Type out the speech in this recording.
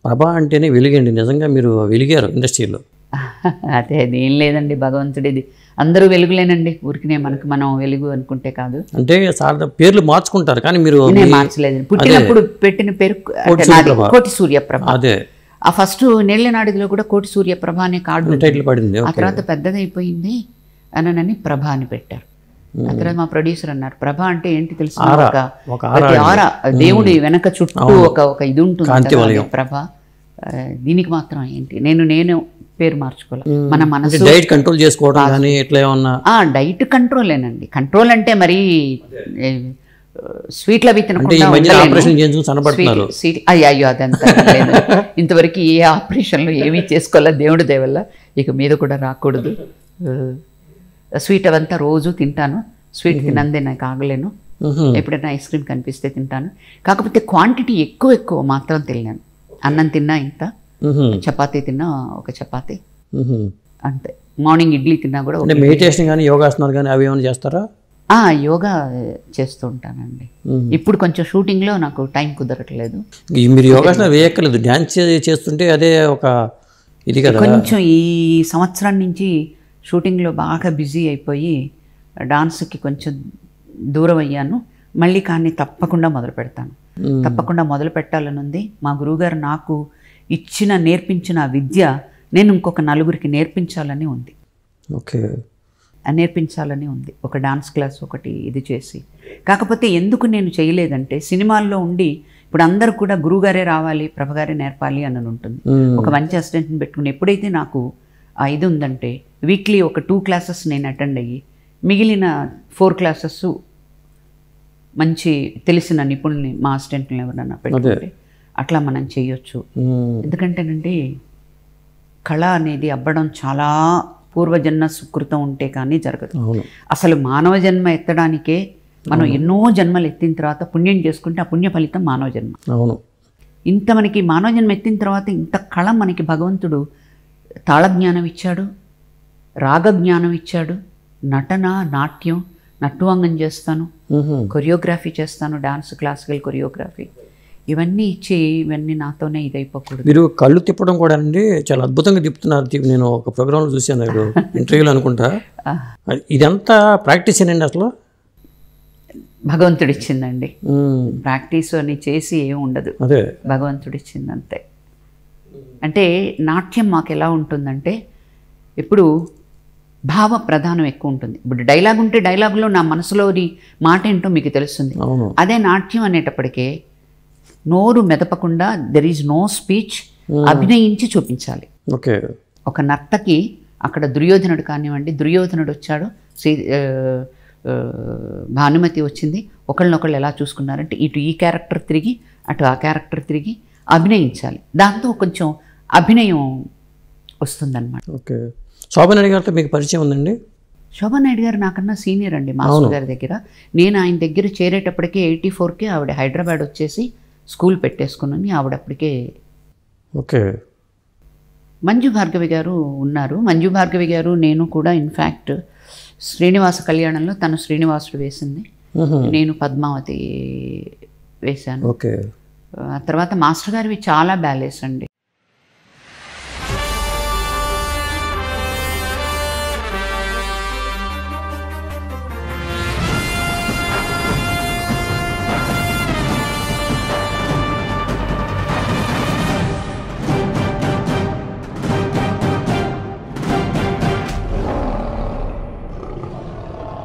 ప్రభా అంటేనే వెలుగండి, నిజంగా మీరు వెలిగారు ఇండస్ట్రీలో. అదే అదేం లేదండి, భగవంతుడిది అందరూ వెలుగులేనండి, ఊరికినే మనకు మనం వెలుగు అనుకుంటే కాదు. అంటే సాధారణ పేర్లు మార్చుకుంటారు కానీ మీరు నేను మార్చలేదు. పుట్టినప్పుడు పెట్టిన పేరు కోటి సూర్యప్రభ. అదే ఆ ఫస్ట్ నీళ్ళనాడిలో కూడా కోటి సూర్యప్రభ అనే కార్డు టైటిల్ పడింది. ఆ తర్వాత పెద్దదైపోయింది అనని ప్రభ అని పెట్టారు. ఆ తర్వాత మా ప్రొడ్యూసర్ అన్నారు, ప్రభ అంటే ఏంటి తెలుసు, ఒక ఆరా దేవుడి వెనక చుట్టూ ఒక ఇది ఉంటుంది ప్రభ, దీనికి మాత్రం ఏంటి, నేను పేరు మార్చుకోవాలి. మన మనసు డైట్ కంట్రోల్ చేసుకోవడం కానీ ఇట్లా ఏమన్నా. డైట్ కంట్రోలేనండి. కంట్రోల్ అంటే మరి స్వీట్లు అవి తినకుండా అయ్యో అదంతా లేదు. ఇంతవరకు ఏ ఆపరేషన్లు ఏమీ చేసుకోలేదు దేవుడి దయ వల్ల, ఇక మీద కూడా రాకూడదు. స్వీట్ అవంతా రోజు తింటాను, స్వీట్ తినందే నాకు ఆగలేను. ఎప్పుడైనా ఐస్ క్రీమ్ కనిపిస్తే తింటాను, కాకపోతే క్వాంటిటీ ఎక్కువ మాత్రం తిన్నాను. అన్నం తిన్నా ఇంత, చపాతీ తిన్నా ఒక చపాతీ అంతే. మార్నింగ్ ఇడ్లీ తిన్నా కూడా. మెడిటేషన్ కానీ యోగాసనాలు కానీ అవి ఏమైనా చేస్తారా? యోగా చేస్తూ ఉంటానండి. ఇప్పుడు కొంచెం షూటింగ్లో నాకు టైం కుదరట్లేదు. మీరు యోగాసనాలు వేయక్కర్లేదు, డ్యాన్స్ చేస్తుంటే అదే ఒక ఇది కదా. కొంచెం ఈ సంవత్సరం నుంచి షూటింగ్లో బాగా బిజీ అయిపోయి డాన్స్కి కొంచెం దూరం అయ్యాను. మళ్ళీ కానీ తప్పకుండా మొదలు పెడతాను, తప్పకుండా మొదలు పెట్టాలని ఉంది. మా గురువుగారు నాకు నేర్పించిన విద్య నేను ఇంకొక నలుగురికి నేర్పించాలని ఉంది. ఓకే, నేర్పించాలని ఉంది. ఒక డాన్స్ క్లాస్ ఒకటి ఇది చేసి. కాకపోతే ఎందుకు నేను చేయలేదంటే, సినిమాల్లో ఉండి ఇప్పుడు అందరూ కూడా గురువుగారే రావాలి, ప్రభగారే నేర్పాలి అని ఉంటుంది. ఒక మంచి అసిస్టెంట్ని పెట్టుకుని ఎప్పుడైతే నాకు ఆ ఇది ఉందంటే, వీక్లీ ఒక 2 క్లాసెస్ నేను అటెండ్ అయ్యి మిగిలిన 4 క్లాసెస్ మంచి తెలిసిన నిపుణుల్ని మా అసిస్టెంట్ని ఎవరన్నా పెట్టుకుంటే అట్లా మనం చేయొచ్చు. ఎందుకంటేనండి కళ అనేది అబ్బడం చాలా పూర్వజన్మ సుకృతం ఉంటే కానీ జరగదు. అసలు మానవ జన్మ ఎత్తడానికే మనం ఎన్నో జన్మలు ఎత్తిన తర్వాత పుణ్యం చేసుకుంటే ఆ పుణ్య ఫలితం మానవ జన్మ. ఇంత మనకి మానవ జన్మ ఎత్తిన తర్వాత ఇంత కళ మనకి భగవంతుడు తాళ జ్ఞానం ఇచ్చాడు, రాగ జ్ఞానం ఇచ్చాడు, నటన నాట్యం నట్టువంగం చేస్తాను, కొరియోగ్రఫీ చేస్తాను, డాన్స్ క్లాసికల్ కొరియోగ్రఫీ, ఇవన్నీ ఇచ్చి ఇవన్నీ నాతోనే ఇదైపోకూడదు. మీరు కళ్ళు తిప్పడం కూడా అండి చాలా అద్భుతంగా తిప్పుతున్నారు. నేను ఒక ప్రోగ్రాంలో చూశాను, ఇంటర్వ్యూలో అనుకుంటా. ఇదంతా ప్రాక్టీస్ ఏనండి అసలు? భగవంతుడిచ్చిందండి. ప్రాక్టీస్ అని చేసి ఏమి ఉండదు, అదే భగవంతుడిచ్చింది అంతే. అంటే నాట్యం మాకు ఎలా ఉంటుందంటే ఇప్పుడు భావ ప్రధానం ఎక్కువ ఉంటుంది. ఇప్పుడు డైలాగ్ ఉంటే డైలాగులో నా మనసులోని మాట ఏంటో మీకు తెలుస్తుంది. అదే నాట్యం అనేటప్పటికే నోరు మెదపకుండా దెర్ ఈజ్ నో స్పీచ్, అభినయించి చూపించాలి. ఒక నర్తకి అక్కడ దుర్యోధనుడు కానివ్వండి, దుర్యోధనుడు వచ్చాడు, భానుమతి వచ్చింది, ఒకళ్ళనొకళ్ళు ఎలా చూసుకున్నారంటే ఇటు ఈ క్యారెక్టర్ తిరిగి అటు ఆ క్యారెక్టర్ తిరిగి అభినయించాలి. దాంతో కొంచెం అభినయం వస్తుందన్నమాట. ఓకే. శోభనాయుడు గారితో మీకు పరిచయం ఉందండి? శోభనాయుడు గారు నాకన్నా సీనియర్ అండి మాస్టర్ గారి దగ్గర. నేను ఆయన దగ్గర చేరేటప్పటికే 84కే ఆవిడ హైదరాబాద్ వచ్చేసి స్కూల్ పెట్టేసుకుని ఆవిడప్పటికే. ఓకే. మంజు భార్గవి గారు ఉన్నారు. మంజు భార్గవి గారు నేను కూడా ఇన్ఫ్యాక్ట్ శ్రీనివాస కళ్యాణంలో తను శ్రీనివాసుడు వేసింది, నేను పద్మావతి వేశాను. ఓకే. ఆ తర్వాత మాస్టర్ గారివి చాలా బ్యాలెన్స్ అండి.